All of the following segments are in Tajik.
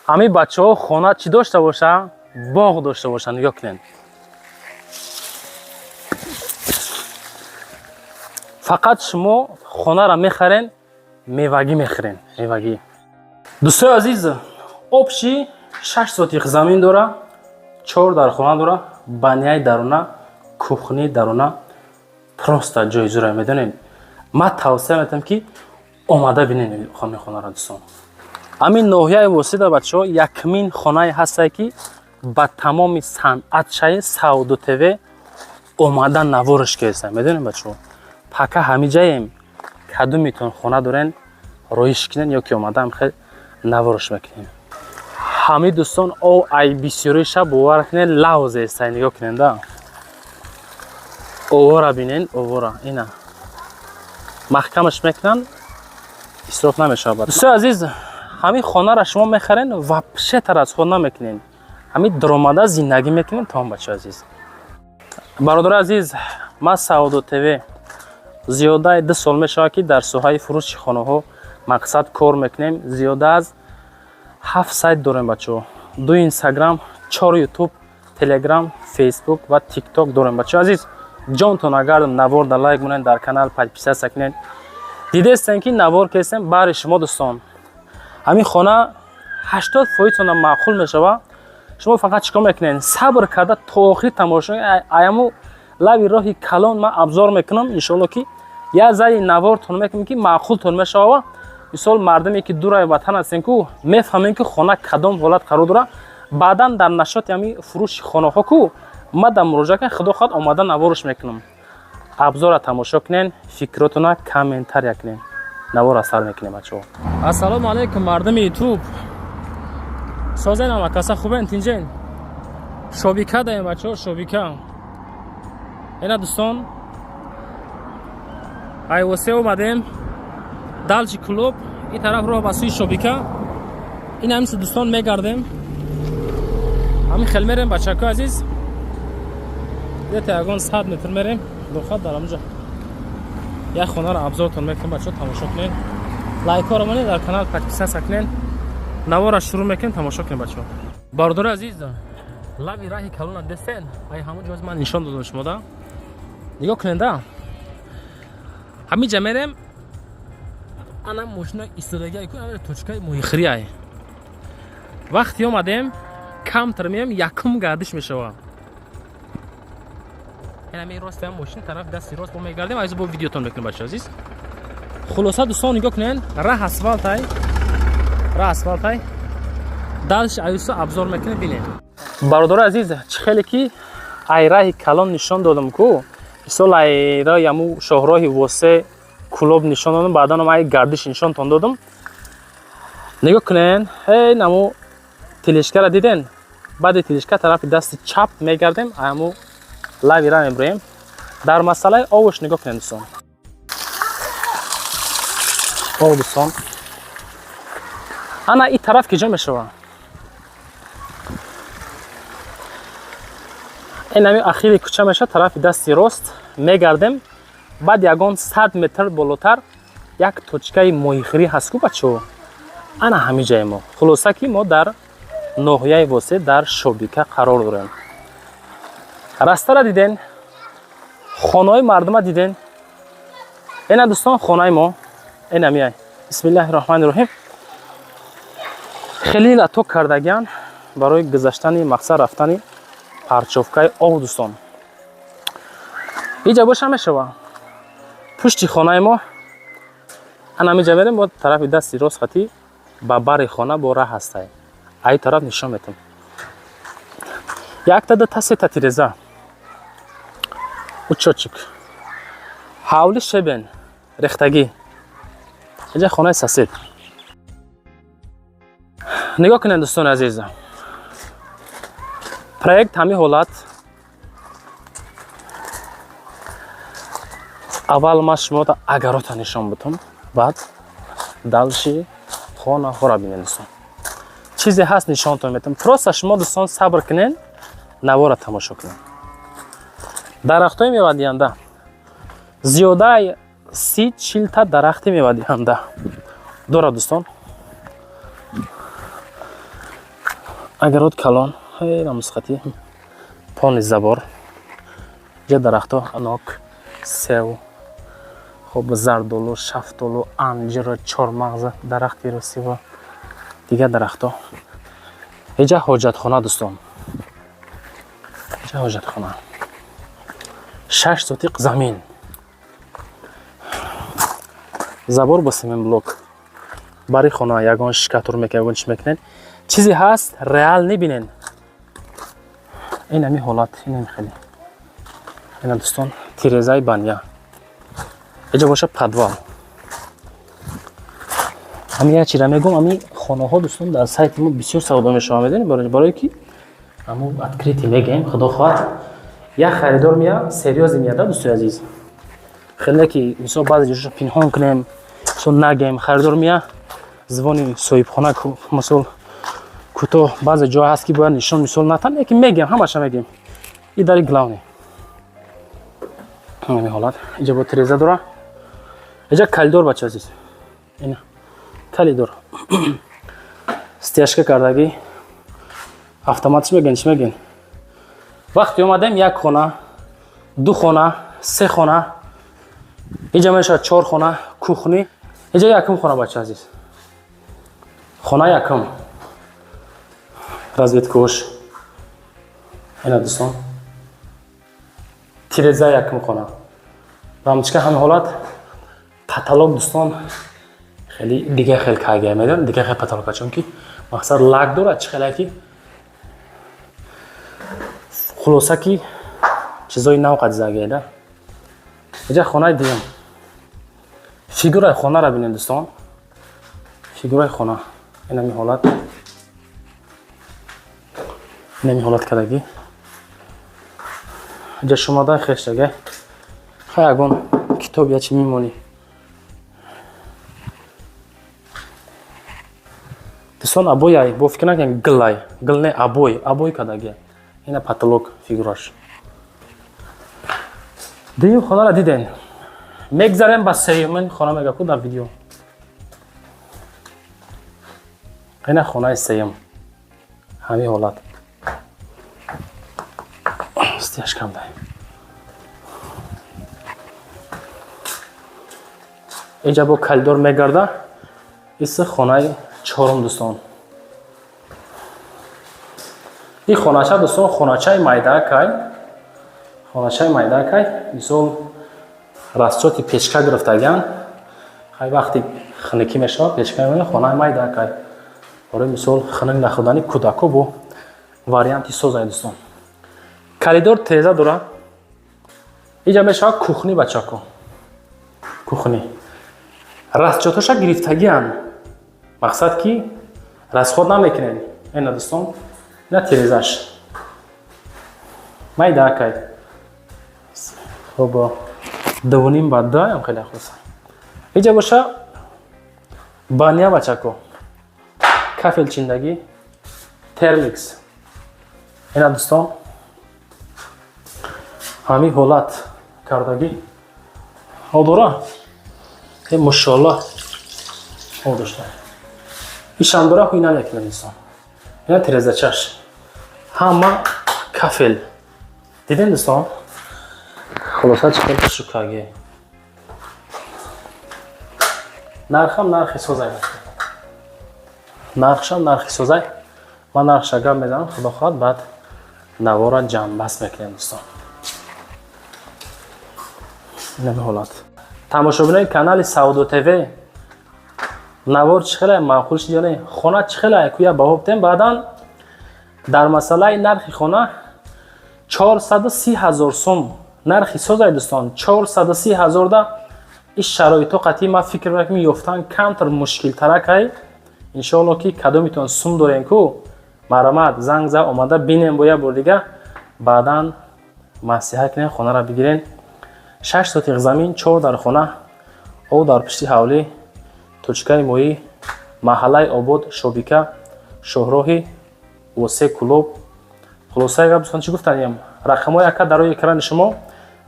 ҳамин бачаҳо хона чӣ дошта боша? Боғ дошта боша. нигоҳ кунед. фақат шумо хонара мехарен, мевагӣ мехӯрен. мевагӣ. дӯстои азиз, обши 6 сотиқ замин дора, 4 дар хона дора, баняи даруна, кухни даруна, просто ҷои зура. медонед, ман тавсия метам ки омада бинен ҳамин хонара. дӯстон, ҳамин ноҳияи восида бачаҳо якмин хонае ҳастае ки ба тамоми санъатшаи Сауду ТВ омада навориш кеста. медонед бачаҳо, пака ҳами ҷаем кадумитон хона дорен роиш кинен ё ки омадаам хел навориш мекунем. ҳамин дӯстон ай бисёриша бовар кинен лавзе естай. нигоҳ кинен да. овора бинен, овора ина маҳкамаш мекунан, исроф намешавад. дӯстои азиз, ҳамин хонара шумо мехарен ва пшетар аз ход намекунен. ҳамин даромада зиндагӣ мекунен. тамом бачаҳои азиз, бародари азиз, ман Сауду ТВ зиёдаи 2 сол мешавад ки дар соҳаи фурӯши хонаҳо мақсад кор мекунем. зиёда аз 7 сайт дорем бачаҳо. 2 инстаграм, 4 ютуб, телеграм, фейсбук ва тикток дорем. бачаҳои азиз, ҷонтон агар навор дар лайк монен, дар канал подписатсия кунен. дидестен ки навор кесем баъри шумо дӯстон. ҳамин хона 80% маъқул мешавад. шумо фақат чикор мекунен? Сабр карда то охир тамошо. аяму лави роҳи калон ман абзор мекунам. иншоалло ки я заи навортон мекунем ки маъқултон мешавад. мисол мардаме ки дураи ватан ҳастен ку мефаҳмем ки хона кадом ҳолат қарор дора. баъдан дар нашоти ҳамин фурӯши хонаҳо ку омада муроҷиат кунем, худо хоҳад омада навориш мекунам. абзора тамошо кунен, фикротона комментария кунен. навор асар мекунем бачаҳо. ассалому алайкум мардами ютуб. созен ама каса хубен тинҷен. шобика даем бачаҳо, шобика. ина дӯстон, айвосе омадем. далҷи клуб, ин тараф роҳ ба сӯи шобика. ин ҳамин дӯстон мегардем. ҳамин хел мерем бачаҳои азиз. дете ягон 100 метр мерем. дохат дар ҳамҷа як хонаро абзортон мекунем бачаҳо, тамошо кунен. лайкҳоро монед, дар канал подписатсия кунен. навора шурӯъ мекунем, тамошо кунем бачаҳо. бародари азиз, лави раҳи калона дестен. ай ҳамон ҷоз ман нишон додам шумо да. нигоҳ кунен да. ҳамин ҷа мерем. ана мошинаи истодагиай ку ана точкаи моҳихӯриай. вақти омадем камтар меем, якум гардиш мешавад. ин ҳамин рости ҳам мошин тараф дасти рост бо мегардем. айзо бо видеотон мекунем бачаҳо азиз. хулоса дӯстон нигоҳ кунен, раҳ асфалтай. раҳ асфалтай. далш аюса абзор мекунем бинем. бародари азиз, чӣ хеле ки ай раҳи калон нишон додам ку. мисол ай раҳи ҳаму шоҳроҳи восе клуб нишон додам, баъдан ай гардиш нишонтон додам. нигоҳ кунен, ҳаму тилишкара диден. баъди тилишка тарафи дасти чап мегардем, ҳаму лави ра мебурем. дар масъалаи овош нигоҳ кунем дӯстон. ов дӯстон, ана ин тараф киҷо мешавад. ин ҳамин ахири кӯча мешавад, тарафи дасти рост мегардем. баъд ягон 100 метр болотар як точкаи моҳихӯрӣ ҳаст ку бачаҳо. ана ҳамин ҷаи мо. хулоса ки мо дар ноҳияи восе дар шобика қарор дорем. растара диден, хонаҳои мардума диден. ина дӯстон хонаи мо. ин ҳамиай. бисмиллаҳи роҳмани роҳим. хеле латок кардагиан барои гузаштани мақсад рафтани парчовкаи ов дӯстон. иҷа боша мешавад. пушти хонаи мо. ана ҳамин ҷа мерем, бо тарафи дасти рост хати ба бари хона бо раҳ ҳастай. ай тараф нишон метам. як тада тасета тиреза. учочик. ҳавли шебен. рехтагӣ. иҷа хонаи сасед. нигоҳ кунед дӯстони азиз. проект ҳамин ҳолат. аввал ман шуморо агарота нишон будам. баъд далши хонаҳоро бинед дӯстон. чизе ҳаст нишонтон метам. просто шумо дӯстон сабр кунен, навора тамошо кунен. дарахтҳои мевадиҳанда. зиёдаи 30-40 та дарахти мевадиҳанда дорад дӯстон. агарот калон хейра мусхати пони забор ҷа дарахто анок сев хоб зардолу шафтолу анҷиро чормағза дарахти росива дига дарахто ҷа ҳоҷатхона дӯстон ҷа ҳоҷатхона 6 сотиқ замин забор ба семен блок бари хона ягон шикатур мекунед ягон чӣ мекунед чизе ҳаст реал небинен ин ами ҳолат ин хеле ина дӯстон тирезаи бания эҷа боша подвал ами я чира мегум ами хонаҳо дӯстон дар сайти мо бисёр савдо мешава медонед барои ки амо открити мегаем худо хоҳад як харидор мия серьёзи мияда дӯстои азиз хеле ки мисол баъзе ҷоша пинҳон кунем мисол нагем харидор мия звони соҳибхона мисол кӯтоҳ баъзе ҷо ҳаст ки бояд нишон мисол натан яки мегем ҳамаша мегем и дари главне ҳамин ҳолат иҷа бо тиреза дора иҷа калидор бача азиз ина калидор стяжка кардагӣ автоматиш меген чӣ меген вақте омадем як хона ду хона се хона иҷа мешавад 4 хона кухни иҷа якум хона бача азиз хона якум разведкош ина дӯстон тиреза якум хона рамчка ҳамин ҳолат потолок дӯстон хеле дига хел кайга медон дига хел потолока чунки мақсад лак дора чӣ хеле ки хулоса ки чизои нав қадизагеда иҷа хонаи дигам фигураи хонара бинед дӯстон фигураи хона ин ами ҳолат неми ҳолат кардагӣ иҷа шумодаи хештага ха ягон китоб я чӣ мемонӣ дӯстон абояй бо фикр накунед гилай гил не абой кардагӣ ина потолок фигураш дигим хонара диден мегзарем ба сеюмин хона мегаку дар видео ина хонаи сеюм ҳамин ҳолат стяжкам дай иҷа бо калидор мегарда иса хонаи чорум дӯстон ин хонача дӯстон хоначаи майдаакай мисол расчоти печка гирифтаган хай вақти хиники мешавад печка мемонад хонаи майдаакай барои мисол хинак нахӯрдани кӯдако бо варианти созай дӯстон калидор тиреза дора иҷа мешавад кухни бачако кухни расчоташа гирифтагиан мақсад ки расход намекунед ина дӯстон ина тирезаш майдаакай хобо дувуним ба даям хеле хуса иҷа боша бания бачако кафелчиндагӣ термикс ина дӯстон ҳамин ҳолат кардагӣ одора мошоалло одошта ишам дора ҳуй намекунад инсон ина тирезачаш ҳама кафел дидем дӯстон хулоса чӣ хел шукаге нархам нархи созай нархшам нархи созай ман нархша гап мезанам худо хоҳад баъд навора ҷамъбаст мекунем дӯстон ин ҳолат тамошобинои канали Саудо ТВ навор чӣ хеле маъқул шуд ё не хона чӣ хеле куя баҳо битем баъдан дар масъалаи нархи хона 430,000 сум нархи созай дӯстон 430,000 да ин шароито қатъӣ ман фикр мекунам ёфтан камтар мушкилтаракай иншоалло ки кадомитон сум дорем ку марамат занг за омада бинем бо як бор дига баъдан масиҳат кунем хонара бигирен 6 сотиқ замин 4 дар хона об дар пишти ҳавлӣ точкаи моҳӣ маҳаллаи обод шобика шоҳроҳи восе кулоб хулосаи гап дӯстон чӣ гуфтанем рақамҳои ака дар рӯи экрани шумо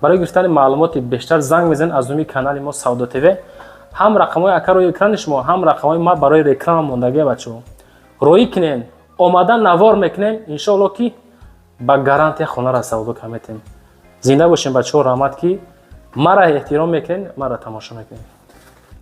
барои гирифтани маълумоти бештар занг мезанед аз номи канали мо Саудо ТВ ҳам рақамҳои ака рӯи экрани шумо ҳам рақамҳои ма барои реклама мондагия бачаҳо роӣ кунед омадан навор мекунем, иншоалло ки ба гарантия хонара савдо каметем. Зинда бошем бачаҳо, раҳмат ки мара эҳтиром мекунед, мара тамошо мекунед.